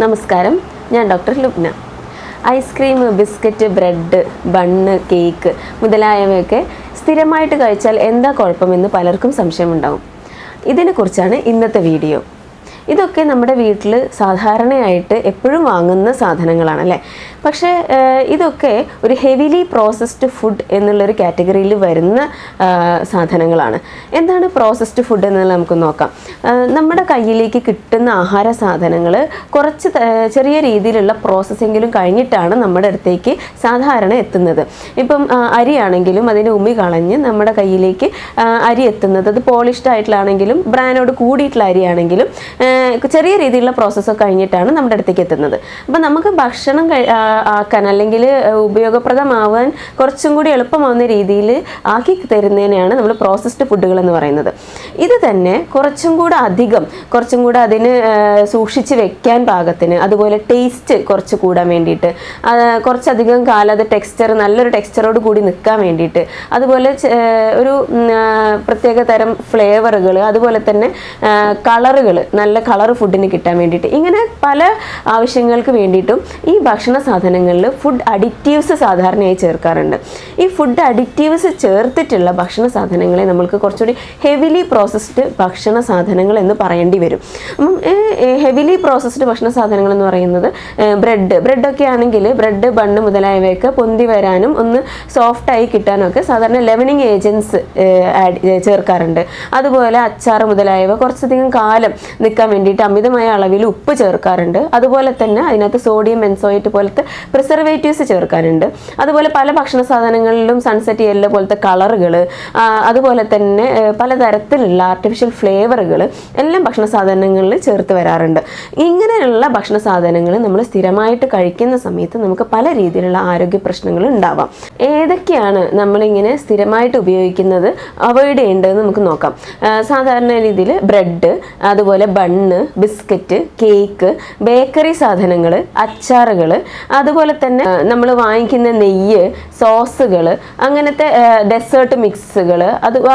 നമസ്കാരം, ഞാൻ doctor Lubna. Ice cream, biscuit, bread, bun, cake മുതലായവയൊക്കെ സ്ഥിരമായിട്ട് കഴിച്ചാൽ എന്താ കുഴപ്പമെന്ന് പലർക്കും സംശയമുണ്ടാവും. ഇതിനെക്കുറിച്ചാണ് ഇന്നത്തെ വീഡിയോ. ഇതൊക്കെ നമ്മുടെ വീട്ടിൽ സാധാരണയായിട്ട് എപ്പോഴും വാങ്ങുന്ന സാധനങ്ങളാണ് അല്ലേ. പക്ഷേ ഇതൊക്കെ ഒരു ഹെവിലി പ്രോസസ്ഡ് ഫുഡ് എന്നുള്ളൊരു കാറ്റഗറിയിൽ വരുന്ന സാധനങ്ങളാണ്. എന്താണ് പ്രോസസ്ഡ് ഫുഡ് എന്നുള്ളത് നമുക്ക് നോക്കാം. നമ്മുടെ കയ്യിലേക്ക് കിട്ടുന്ന ആഹാര സാധനങ്ങൾ കുറച്ച് ചെറിയ രീതിയിലുള്ള പ്രോസസ്സെങ്കിലും കഴിഞ്ഞിട്ടാണ് നമ്മുടെ അടുത്തേക്ക് സാധാരണ എത്തുന്നത്. ഇപ്പം അരിയാണെങ്കിലും അതിൻ്റെ ഉമ്മി കളഞ്ഞ് നമ്മുടെ കയ്യിലേക്ക് അരി എത്തുന്നത്, അത് പോളിഷ്ഡ് ആയിട്ടുള്ളതാണെങ്കിലും ബ്രാൻഡോട് കൂടിയിട്ടുള്ള അരിയാണെങ്കിലും ചെറിയ രീതിയിലുള്ള പ്രോസസ്സൊക്കെ കഴിഞ്ഞിട്ടാണ് നമ്മുടെ അടുത്തേക്ക് എത്തുന്നത്. അപ്പം നമുക്ക് ഭക്ഷണം ആക്കാൻ അല്ലെങ്കിൽ ഉപയോഗപ്രദമാവാൻ കുറച്ചും കൂടി എളുപ്പമാവുന്ന രീതിയിൽ ആക്കി തരുന്നതിനെയാണ് നമ്മൾ പ്രോസസ്ഡ് ഫുഡുകൾ എന്ന് പറയുന്നത്. ഇത് തന്നെ കുറച്ചും കൂടെ അതിന് സൂക്ഷിച്ച് വെക്കാൻ പാകത്തിന്, അതുപോലെ ടേസ്റ്റ് കുറച്ച് കൂടാൻ വേണ്ടിയിട്ട്, കുറച്ചധികം കാലം അത് നല്ലൊരു ടെക്സ്ചറോട് കൂടി നിൽക്കാൻ വേണ്ടിയിട്ട്, അതുപോലെ ഒരു പ്രത്യേക തരം ഫ്ലേവറുകൾ, അതുപോലെ തന്നെ കളറുകൾ, നല്ല കളർ ഫുഡിന് കിട്ടാൻ വേണ്ടിയിട്ട്, ഇങ്ങനെ പല ആവശ്യങ്ങൾക്ക് വേണ്ടിയിട്ടും ഈ ഭക്ഷണ സാധനങ്ങളിൽ ഫുഡ് അഡിക്റ്റീവ്സ് സാധാരണയായി ചേർക്കാറുണ്ട്. ഈ ഫുഡ് അഡിക്റ്റീവ്സ് ചേർത്തിട്ടുള്ള ഭക്ഷണ സാധനങ്ങളെ നമ്മൾക്ക് കുറച്ചുകൂടി ഹെവിലി പ്രോസസ്ഡ് ഭക്ഷണ സാധനങ്ങൾ എന്ന് പറയേണ്ടി വരും. അപ്പം ഹെവിലി പ്രോസസ്ഡ് ഭക്ഷണ സാധനങ്ങൾ എന്ന് പറയുന്നത് ബ്രെഡൊക്കെ ആണെങ്കിൽ ബ്രെഡ്, ബണ്ണ് മുതലായവയൊക്കെ പൊന്തി വരാനും ഒന്ന് സോഫ്റ്റായി കിട്ടാനും ഒക്കെ സാധാരണ ലെവനിങ് ഏജൻസ് ചേർക്കാറുണ്ട്. അതുപോലെ അച്ചാർ മുതലായവ കുറച്ചധികം കാലം നിൽക്കാൻ വേണ്ടിയിട്ട് അമിതമായ അളവിൽ ഉപ്പ് ചേർക്കാറുണ്ട്. അതുപോലെ തന്നെ അതിനകത്ത് സോഡിയം ബെൻസോയേറ്റ് പോലത്തെ പ്രിസർവേറ്റീവ്സ് ചേർക്കാറുണ്ട്. അതുപോലെ പല ഭക്ഷണ സാധനങ്ങളിലും സൺസെറ്റ് യെല്ലോ പോലത്തെ കളറുകൾ, അതുപോലെ തന്നെ പലതരത്തിലുള്ള ആർട്ടിഫിഷ്യൽ ഫ്ലേവറുകൾ എല്ലാം ഭക്ഷണ സാധനങ്ങളിൽ ചേർത്ത് വരാറുണ്ട്. ഇങ്ങനെയുള്ള ഭക്ഷണ സാധനങ്ങൾ നമ്മൾ സ്ഥിരമായിട്ട് കഴിക്കുന്ന സമയത്ത് നമുക്ക് പല രീതിയിലുള്ള ആരോഗ്യ പ്രശ്നങ്ങൾ ഉണ്ടാവാം. ഏതൊക്കെയാണ് നമ്മളിങ്ങനെ സ്ഥിരമായിട്ട് ഉപയോഗിക്കുന്നത്, അവോയ്ഡ് ചെയ്യേണ്ടതെന്ന് നമുക്ക് നോക്കാം. സാധാരണ രീതിയിൽ ബ്രെഡ്, അതുപോലെ ബണ്ണ്, ബിസ്ക്കറ്റ്, കേക്ക്, ബേക്കറി സാധനങ്ങൾ, അച്ചാറുകൾ, അതുപോലെ തന്നെ നമ്മൾ വാങ്ങിക്കുന്ന നെയ്യ്, സോസുകൾ, അങ്ങനത്തെ ഡെസേർട്ട് മിക്സുകൾ,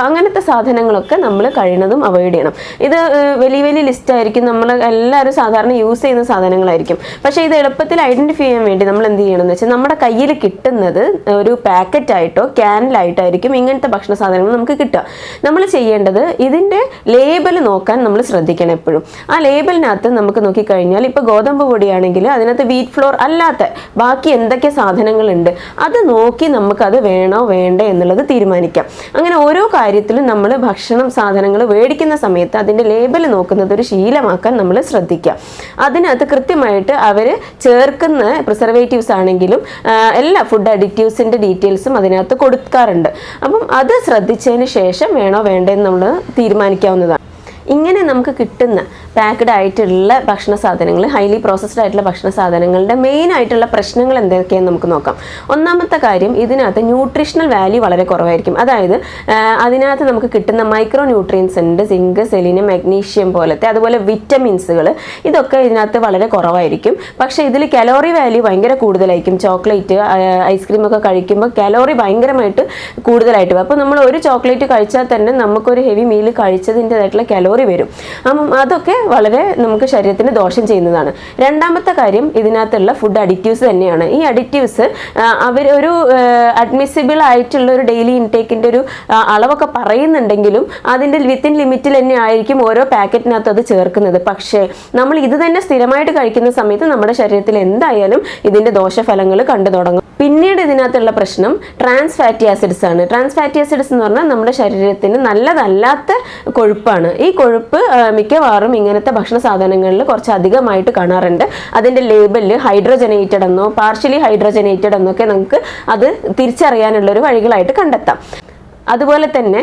അങ്ങനത്തെ സാധനങ്ങളൊക്കെ നമ്മൾ കഴിയുന്നതും അവോയ്ഡ് ചെയ്യണം. ഇത് വലിയ വലിയ ലിസ്റ്റ് ആയിരിക്കും, നമ്മൾ എല്ലാവരും സാധാരണ യൂസ് ചെയ്യുന്ന സാധനങ്ങളായിരിക്കും. പക്ഷേ ഇത് എളുപ്പത്തിൽ ഐഡൻറ്റിഫൈ ചെയ്യാൻ വേണ്ടി നമ്മൾ എന്ത് ചെയ്യണമെന്ന് വെച്ചാൽ, നമ്മുടെ കയ്യിൽ കിട്ടുന്നത് ഒരു പാക്കറ്റായിട്ടോ ക്യാനിലായിട്ടായിരിക്കും ഇങ്ങനത്തെ ഭക്ഷണ സാധനങ്ങൾ നമുക്ക് കിട്ടുക. നമ്മൾ ചെയ്യേണ്ടത് ഇതിൻ്റെ ലേബൽ നോക്കാൻ നമ്മൾ ശ്രദ്ധിക്കണം എപ്പോഴും. ആ ലേബലിനകത്ത് നമുക്ക് നോക്കിക്കഴിഞ്ഞാൽ, ഇപ്പോൾ ഗോതമ്പ് പൊടിയാണെങ്കിൽ അതിനകത്ത് വീറ്റ് ഫ്ലോർ അല്ലാത്ത ബാക്കി എന്തൊക്കെ സാധനങ്ങളുണ്ട് അത് നോക്കി നമുക്കത് വേണോ വേണ്ടേ എന്നുള്ളത് തീരുമാനിക്കാം. അങ്ങനെ ഓരോ കാര്യത്തിലും നമ്മൾ ഭക്ഷണം സാധനങ്ങൾ മേടിക്കുന്ന സമയത്ത് അതിൻ്റെ ലേബൽ നോക്കുന്നത് ഒരു ശീലമാക്കാൻ നമ്മൾ ശ്രദ്ധിക്കുക. അതിനകത്ത് കൃത്യമായിട്ട് അവർ ചേർക്കുന്ന പ്രിസർവേറ്റീവ്സ് ആണെങ്കിലും എല്ലാ ഫുഡ് അഡിക്റ്റീവ്സിൻ്റെ ഡീറ്റെയിൽസും അതിനകത്ത് കൊടുക്കാറുണ്ട്. അപ്പം അത് ശ്രദ്ധിച്ചതിന് ശേഷം വേണോ വേണ്ടേ എന്ന് നമ്മൾ തീരുമാനിക്കാവുന്നതാണ്. ഇങ്ങനെ നമുക്ക് കിട്ടുന്ന പാക്ക്ഡ് ആയിട്ടുള്ള ഭക്ഷണ സാധനങ്ങൾ, ഹൈലി പ്രോസസ്ഡ് ആയിട്ടുള്ള ഭക്ഷണ സാധനങ്ങളുടെ മെയിൻ ആയിട്ടുള്ള പ്രശ്നങ്ങൾ എന്തൊക്കെയാണെന്ന് നമുക്ക് നോക്കാം. ഒന്നാമത്തെ കാര്യം, ഇതിനകത്ത് ന്യൂട്രീഷണൽ വാല്യൂ വളരെ കുറവായിരിക്കും. അതായത് അതിനകത്ത് നമുക്ക് കിട്ടുന്ന മൈക്രോ ന്യൂട്രിയൻസ് ഉണ്ട്, സിങ്ക്, സെലീനിയം, മാഗ്നീഷ്യം പോലത്തെ, അതുപോലെ വിറ്റമിൻസുകൾ, ഇതൊക്കെ ഇതിനകത്ത് വളരെ കുറവായിരിക്കും. പക്ഷേ ഇതിൽ കലോറി വാല്യൂ ഭയങ്കര കൂടുതലായിരിക്കും. ചോക്ലേറ്റ്, ഐസ്ക്രീം ഒക്കെ കഴിക്കുമ്പോൾ കലോറി ഭയങ്കരമായിട്ട് കൂടുതലായിട്ട് വരും. അപ്പോൾ നമ്മൾ ഒരു ചോക്ലേറ്റ് കഴിച്ചാൽ തന്നെ നമുക്കൊരു ഹെവി മീൽ കഴിച്ചതിൻ്റെതായിട്ടുള്ള കലോറി വരും. അതൊക്കെ വളരെ നമുക്ക് ശരീരത്തിന് ദോഷം ചെയ്യുന്നതാണ്. രണ്ടാമത്തെ കാര്യം, ഇതിനകത്തുള്ള ഫുഡ് അഡിക്റ്റീവ്സ് തന്നെയാണ്. ഈ അഡിക്റ്റീവ്സ് അവർ ഒരു അഡ്മിസിബിൾ ആയിട്ടുള്ള ഒരു ഡെയിലി ഇൻടേക്കിൻ്റെ ഒരു അളവൊക്കെ പറയുന്നുണ്ടെങ്കിലും അതിൻ്റെ വിത്തിൻ ലിമിറ്റിൽ തന്നെ ആയിരിക്കും ഓരോ പാക്കറ്റിനകത്ത് അത് ചേർക്കുന്നത്. പക്ഷേ നമ്മൾ ഇത് തന്നെ സ്ഥിരമായിട്ട് കഴിക്കുന്ന സമയത്ത് നമ്മുടെ ശരീരത്തിൽ എന്തായാലും ഇതിൻ്റെ ദോഷഫലങ്ങൾ കണ്ടു തുടങ്ങും. പിന്നീട് ഇതിനകത്തുള്ള പ്രശ്നം ട്രാൻസ് ഫാറ്റി ആസിഡ്സ് ആണ്. ട്രാൻസ് ഫാറ്റി ആസിഡ്സ് എന്ന് പറഞ്ഞാൽ നമ്മുടെ ശരീരത്തിന് നല്ലതല്ലാത്ത കൊഴുപ്പാണ്. ഈ കൊഴുപ്പ് മിക്കവാറും ഇങ്ങനത്തെ ഭക്ഷണ സാധനങ്ങളിൽ കുറച്ച് അധികമായിട്ട് കാണാറുണ്ട്. അതിൻ്റെ ലേബലിൽ ഹൈഡ്രോജനേറ്റഡ് എന്നോ പാർഷ്യലി ഹൈഡ്രോജനേറ്റഡ് എന്നൊക്കെ നമുക്ക് അത് തിരിച്ചറിയാനുള്ളൊരു വഴികളായിട്ട് കണ്ടെത്താം. അതുപോലെ തന്നെ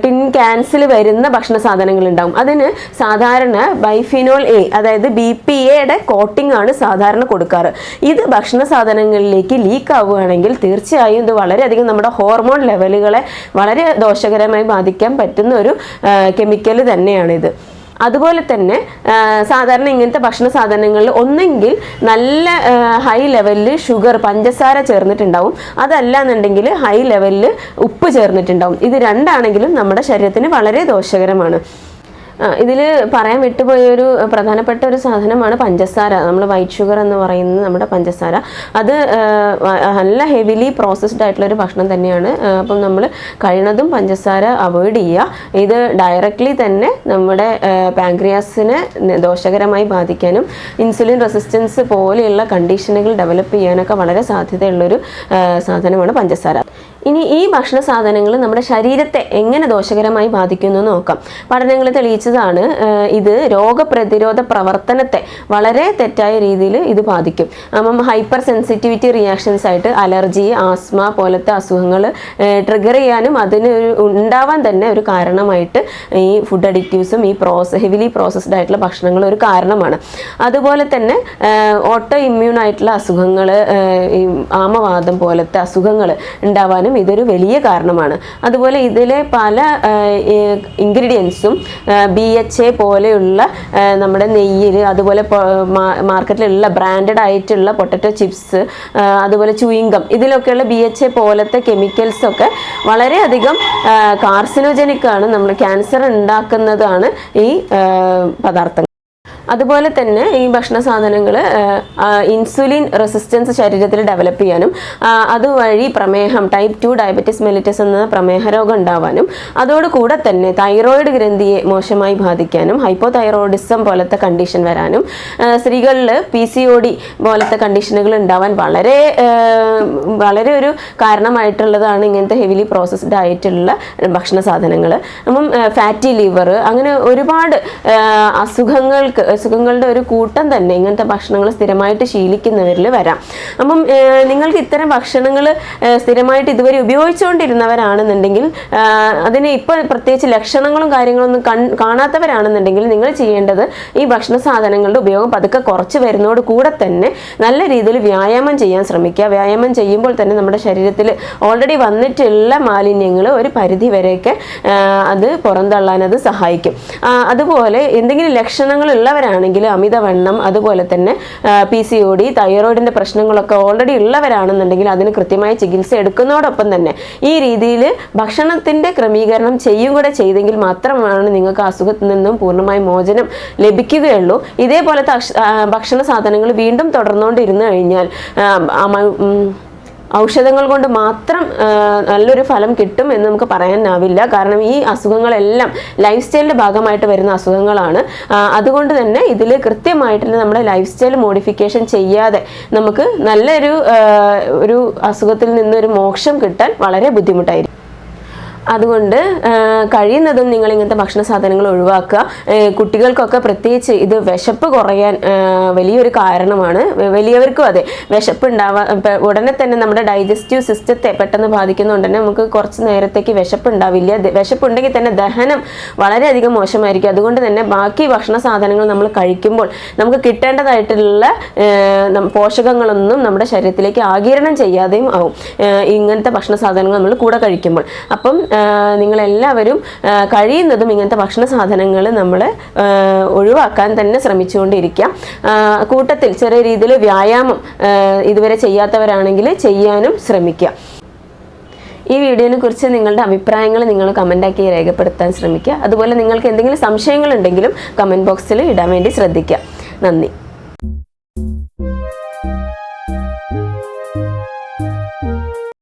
ടിൻ ക്യാൻസിൽ വരുന്ന ഭക്ഷണ സാധനങ്ങൾ ഉണ്ടാവും. അതിന് സാധാരണ ബൈഫിനോൾ എ, അതായത് BPA കോട്ടിംഗ് ആണ് സാധാരണ കൊടുക്കാറ്. ഇത് ഭക്ഷണ സാധനങ്ങളിലേക്ക് ലീക്ക് ആവുകയാണെങ്കിൽ തീർച്ചയായും ഇത് വളരെയധികം നമ്മുടെ ഹോർമോൺ ലെവലുകളെ വളരെ ദോഷകരമായി ബാധിക്കാൻ പറ്റുന്ന ഒരു കെമിക്കൽ തന്നെയാണിത്. അതുപോലെ തന്നെ സാധാരണ ഇങ്ങനത്തെ ഭക്ഷണ സാധനങ്ങളിൽ ഒന്നെങ്കിൽ നല്ല ഹൈ ലെവലിൽ ഷുഗർ, പഞ്ചസാര ചേർന്നിട്ടുണ്ടാവും, അതല്ല എന്നുണ്ടെങ്കിൽ ഹൈ ലെവലിൽ ഉപ്പ് ചേർന്നിട്ടുണ്ടാവും. ഇത് രണ്ടാണെങ്കിലും നമ്മുടെ ശരീരത്തിന് വളരെ ദോഷകരമാണ്. ഇതിൽ പറയാൻ വിട്ടുപോയൊരു പ്രധാനപ്പെട്ട ഒരു സാധനമാണ് പഞ്ചസാര. നമ്മൾ വൈറ്റ് ഷുഗർ എന്ന് പറയുന്നത് നമ്മുടെ പഞ്ചസാര. അത് നല്ല ഹെവിലി പ്രോസസ്ഡ് ആയിട്ടുള്ളൊരു ഭക്ഷണം തന്നെയാണ്. അപ്പം നമ്മൾ കഴിയുന്നതും പഞ്ചസാര അവോയ്ഡ് ചെയ്യുക. ഇത് ഡയറക്റ്റ്ലി തന്നെ നമ്മുടെ പാൻക്രിയാസിനെ ദോഷകരമായി ബാധിക്കാനും ഇൻസുലിൻ റെസിസ്റ്റൻസ് പോലെയുള്ള കണ്ടീഷനുകൾ ഡെവലപ്പ് ചെയ്യാനൊക്കെ വളരെ സാധ്യതയുള്ളൊരു സാധനമാണ് പഞ്ചസാര. ഇനി ഈ ഭക്ഷണ സാധനങ്ങൾ നമ്മുടെ ശരീരത്തെ എങ്ങനെ ദോഷകരമായി ബാധിക്കുന്നു എന്ന് നോക്കാം. പഠനങ്ങൾ തെളിയിച്ചതാണ് ഇത് രോഗപ്രതിരോധ പ്രവർത്തനത്തെ വളരെ തെറ്റായ രീതിയിൽ ഇത് ബാധിക്കും. അപ്പം ഹൈപ്പർ സെൻസിറ്റിവിറ്റി റിയാക്ഷൻസ് ആയിട്ട് അലർജി, ആസ്മ പോലത്തെ അസുഖങ്ങൾ ട്രിഗർ ചെയ്യാനും അതിന് ഉണ്ടാവാൻ തന്നെ ഒരു കാരണമായിട്ട് ഈ ഫുഡ് അഡിക്റ്റീവ്സും ഈ ഹെവിലി പ്രോസസ്ഡ് ആയിട്ടുള്ള ഭക്ഷണങ്ങൾ ഒരു കാരണമാണ്. അതുപോലെ തന്നെ ഓട്ടോ ഇമ്മ്യൂൺ ആയിട്ടുള്ള അസുഖങ്ങൾ, ഈ ആമവാദം പോലത്തെ അസുഖങ്ങൾ ഉണ്ടാവാനും ഇതൊരു വലിയ കാരണമാണ്. അതുപോലെ ഇതിലെ പല ഇൻഗ്രീഡിയൻസും BHA പോലെയുള്ള നമ്മുടെ നെയ്യിൽ, അതുപോലെ മാർക്കറ്റിലുള്ള ബ്രാൻഡഡ് ആയിട്ടുള്ള പൊട്ടറ്റോ ചിപ്സ്, അതുപോലെ ചൂയിങ്കം, ഇതിലൊക്കെയുള്ള BHA പോലത്തെ കെമിക്കൽസൊക്കെ വളരെയധികം കാർസിനോജനിക് ആണ്, നമ്മൾ ക്യാൻസർ ഉണ്ടാക്കുന്നതാണ് ഈ പദാർത്ഥങ്ങൾ. അതുപോലെ തന്നെ ഈ ഭക്ഷണ സാധനങ്ങൾ ഇൻസുലിൻ റെസിസ്റ്റൻസ് ശരീരത്തിൽ ഡെവലപ്പ് ചെയ്യാനും അതുവഴി പ്രമേഹം, ടൈപ്പ് 2 ഡയബറ്റിസ് മെലിറ്റസ് എന്ന പ്രമേഹ രോഗം ഉണ്ടാവാനും അതോടുകൂടെ തന്നെ തൈറോയിഡ് ഗ്രന്ഥിയെ മോശമായി ബാധിക്കാനും ഹൈപ്പോതൈറോയിഡിസം പോലത്തെ കണ്ടീഷൻ വരാനും സ്ത്രീകളിൽ PCOD പോലത്തെ കണ്ടീഷനുകൾ ഉണ്ടാവാൻ വളരെ ഒരു കാരണമായിട്ടുള്ളതാണ് ഇങ്ങനത്തെ ഹെവിലി പ്രോസസ്ഡ് ആയിട്ടുള്ള ഭക്ഷണ സാധനങ്ങൾ. അപ്പം ഫാറ്റി ലിവർ, അങ്ങനെ ഒരുപാട് അസുഖങ്ങളുടെ ഒരു കൂട്ടം തന്നെ ഇങ്ങനത്തെ ഭക്ഷണങ്ങൾ സ്ഥിരമായിട്ട് ശീലിക്കുന്നവരിൽ വരാം. അപ്പം നിങ്ങൾക്ക് ഇത്തരം ഭക്ഷണങ്ങൾ സ്ഥിരമായിട്ട് ഇതുവരെ ഉപയോഗിച്ചുകൊണ്ടിരുന്നവരാണെന്നുണ്ടെങ്കിൽ, അതിന് ഇപ്പോൾ പ്രത്യേകിച്ച് ലക്ഷണങ്ങളും കാര്യങ്ങളൊന്നും കാണാത്തവരാണെന്നുണ്ടെങ്കിൽ നിങ്ങൾ ചെയ്യേണ്ടത് ഈ ഭക്ഷണ സാധനങ്ങളുടെ ഉപയോഗം പതുക്കെ കുറച്ച് വരുന്നതോട് കൂടെ തന്നെ നല്ല രീതിയിൽ വ്യായാമം ചെയ്യാൻ ശ്രമിക്കുക. വ്യായാമം ചെയ്യുമ്പോൾ തന്നെ നമ്മുടെ ശരീരത്തിൽ ഓൾറെഡി വന്നിട്ടുള്ള മാലിന്യങ്ങൾ ഒരു പരിധി വരെയൊക്കെ അത് പുറന്തള്ളാൻ അത് സഹായിക്കും. അതുപോലെ എന്തെങ്കിലും ലക്ഷണങ്ങൾ ഉള്ളവരാണെങ്കിൽ അമിതവണ്ണം, അതുപോലെ തന്നെ PCOD, തൈറോയിഡിന്റെ പ്രശ്നങ്ങളൊക്കെ ഓൾറെഡി ഉള്ളവരാണെന്നുണ്ടെങ്കിൽ അതിന് കൃത്യമായ ചികിത്സ എടുക്കുന്നതോടൊപ്പം തന്നെ ഈ രീതിയിൽ ഭക്ഷണത്തിന്റെ ക്രമീകരണം ചെയ്യും കൂടെ ചെയ്തെങ്കിൽ മാത്രമാണ് നിങ്ങൾക്ക് അസുഖത്തിൽ നിന്നും പൂർണ്ണമായി മോചനം ലഭിക്കുകയുള്ളൂ. ഇതേപോലത്തെ ഭക്ഷണ സാധനങ്ങൾ വീണ്ടും തുടർന്നുകൊണ്ടിരുന്നു കഴിഞ്ഞാൽ ഔഷധങ്ങൾ കൊണ്ട് മാത്രം നല്ലൊരു ഫലം കിട്ടും എന്ന് നമുക്ക് പറയാനാവില്ല. കാരണം ഈ അസുഖങ്ങളെല്ലാം ലൈഫ് സ്റ്റൈലിൻ്റെ ഭാഗമായിട്ട് വരുന്ന അസുഖങ്ങളാണ്. അതുകൊണ്ട് തന്നെ ഇതിൽ കൃത്യമായിട്ടുള്ള നമ്മുടെ ലൈഫ് സ്റ്റൈൽ മോഡിഫിക്കേഷൻ ചെയ്യാതെ നമുക്ക് നല്ലൊരു അസുഖത്തിൽ നിന്നൊരു മോക്ഷം കിട്ടാൻ വളരെ ബുദ്ധിമുട്ടായിരിക്കും. അതുകൊണ്ട് കഴിയുന്നതും നിങ്ങൾ ഇങ്ങനത്തെ ഭക്ഷണ സാധനങ്ങൾ ഒഴിവാക്കുക. കുട്ടികൾക്കൊക്കെ പ്രത്യേകിച്ച് ഇത് വിശപ്പ് കുറയാൻ വലിയൊരു കാരണമാണ്. വലിയവർക്കും അതെ, വിശപ്പ് ഉടനെ തന്നെ നമ്മുടെ ഡൈജസ്റ്റീവ് സിസ്റ്റത്തെ പെട്ടെന്ന് ബാധിക്കുന്നതുകൊണ്ട് തന്നെ നമുക്ക് കുറച്ച് നേരത്തേക്ക് വിശപ്പ് ഉണ്ടാവില്ല. വിശപ്പുണ്ടെങ്കിൽ തന്നെ ദഹനം വളരെയധികം മോശമായിരിക്കും. അതുകൊണ്ട് തന്നെ ബാക്കി ഭക്ഷണ സാധനങ്ങൾ നമ്മൾ കഴിക്കുമ്പോൾ നമുക്ക് കിട്ടേണ്ടതായിട്ടുള്ള പോഷകങ്ങളൊന്നും നമ്മുടെ ശരീരത്തിലേക്ക് ആഗിരണം ചെയ്യാതെയും ആവും ഇങ്ങനത്തെ ഭക്ഷണ സാധനങ്ങൾ നമ്മൾ കൂടെ കഴിക്കുമ്പോൾ. അപ്പം നിങ്ങളെല്ലാവരും കഴിയുന്നതും ഇങ്ങനത്തെ ഭക്ഷണ സാധനങ്ങൾ നമ്മൾ ഒഴിവാക്കാൻ തന്നെ ശ്രമിച്ചുകൊണ്ടിരിക്കാം. കൂട്ടത്തിൽ ചെറിയ രീതിയിൽ വ്യായാമം ഇതുവരെ ചെയ്യാത്തവരാണെങ്കിൽ ചെയ്യാനും ശ്രമിക്കുക. ഈ വീഡിയോനെ കുറിച്ച് നിങ്ങളുടെ അഭിപ്രായങ്ങൾ നിങ്ങൾ കമൻ്റാക്കി രേഖപ്പെടുത്താൻ ശ്രമിക്കുക. അതുപോലെ നിങ്ങൾക്ക് എന്തെങ്കിലും സംശയങ്ങളുണ്ടെങ്കിലും കമൻറ്റ് ബോക്സിൽ ഇടാൻ വേണ്ടി ശ്രദ്ധിക്കുക. നന്ദി.